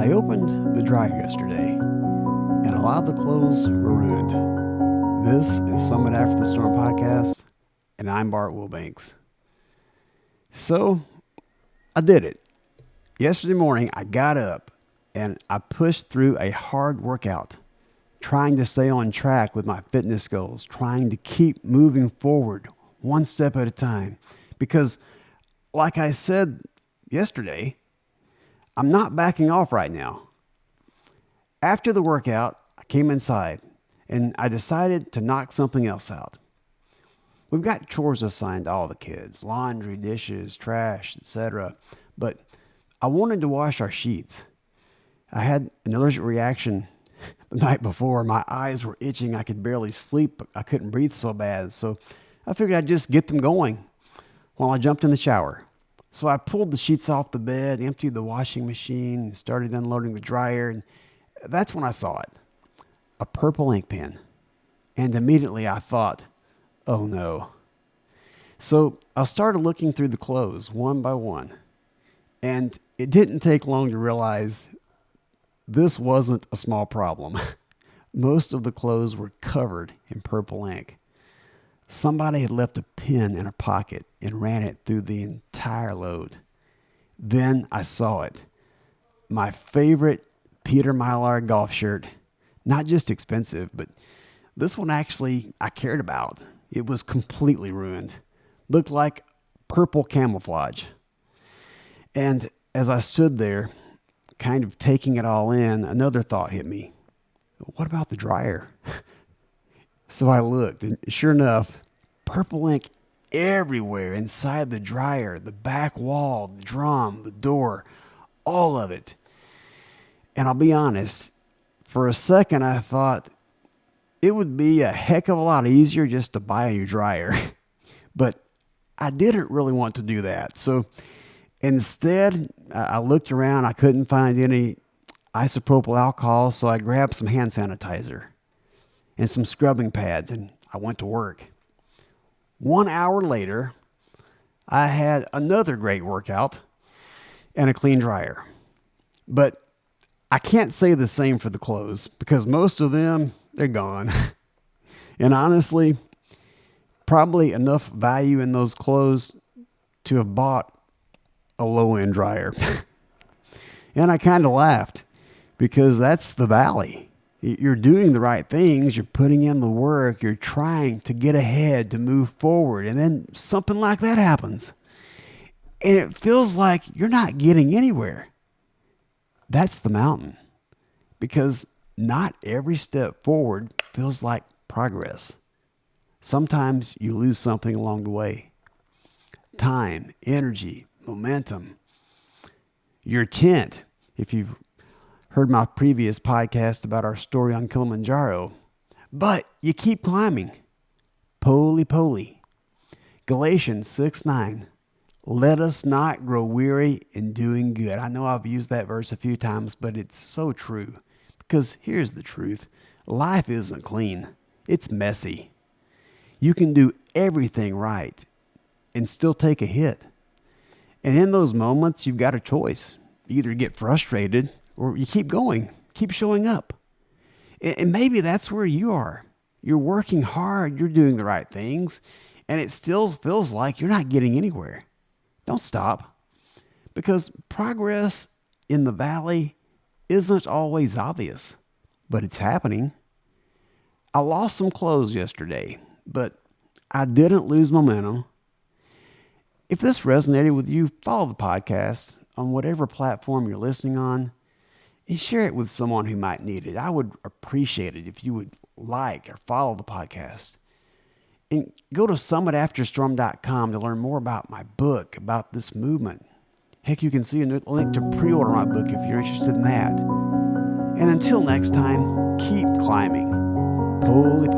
I opened the dryer yesterday, and a lot of the clothes were ruined. This is Summit After the Storm podcast, and I'm Bart Wilbanks. So, I did it. Yesterday morning, I got up, and I pushed through a hard workout, trying to stay on track with my fitness goals, trying to keep moving forward one step at a time. Because, like I said yesterday, I'm not backing off right now. After the workout, I came inside and I decided to knock something else out. We've got chores assigned to all the kids, laundry, dishes, trash, etc. But I wanted to wash our sheets. I had an allergic reaction the night before. My eyes were itching. I could barely sleep. I couldn't breathe so bad. So I figured I'd just get them going while I jumped in the shower. So I pulled the sheets off the bed, emptied the washing machine, and started unloading the dryer. And that's when I saw it, a purple ink pen. And immediately I thought, oh no. So I started looking through the clothes one by one. And it didn't take long to realize this wasn't a small problem. Most of the clothes were covered in purple ink. Somebody had left a pen in a pocket and ran it through the entire load. Then I saw it. My favorite Peter Millar golf shirt. Not just expensive, but this one actually I cared about. It was completely ruined. Looked like purple camouflage. And as I stood there, kind of taking it all in, another thought hit me. What about the dryer? So I looked, and sure enough, purple ink everywhere inside the dryer, the back wall, the drum, the door, all of it. And I'll be honest, for a second I thought it would be a heck of a lot easier just to buy a new dryer. But I didn't really want to do that. So instead, I looked around. I couldn't find any isopropyl alcohol, so I grabbed some hand sanitizer and some scrubbing pads, and I went to work. 1 hour later, I had another great workout and a clean dryer. But I can't say the same for the clothes because most of them, they're gone. And honestly, probably enough value in those clothes to have bought a low-end dryer. And I kind of laughed because that's the valley. You're doing the right things. You're putting in the work. You're trying to get ahead, to move forward. And then something like that happens. And it feels like you're not getting anywhere. That's the mountain. Because not every step forward feels like progress. Sometimes you lose something along the way. Time, energy, momentum. Your tent, if you've heard my previous podcast about our story on Kilimanjaro. But you keep climbing. Poly. Galatians 6:9. Let us not grow weary in doing good. I know I've used that verse a few times, but it's so true. Because here's the truth. Life isn't clean. It's messy. You can do everything right and still take a hit. And in those moments, you've got a choice. You either get frustrated or you keep going, keep showing up. And maybe that's where you are. You're working hard, you're doing the right things, and it still feels like you're not getting anywhere. Don't stop. Because progress in the valley isn't always obvious, but it's happening. I lost some clothes yesterday, but I didn't lose momentum. If this resonated with you, follow the podcast on whatever platform you're listening on and share it with someone who might need it. I would appreciate it if you would like or follow the podcast. And go to summitafterstorm.com to learn more about my book, about this movement. Heck, you can see a link to pre-order my book if you're interested in that. And until next time, keep climbing. Poly.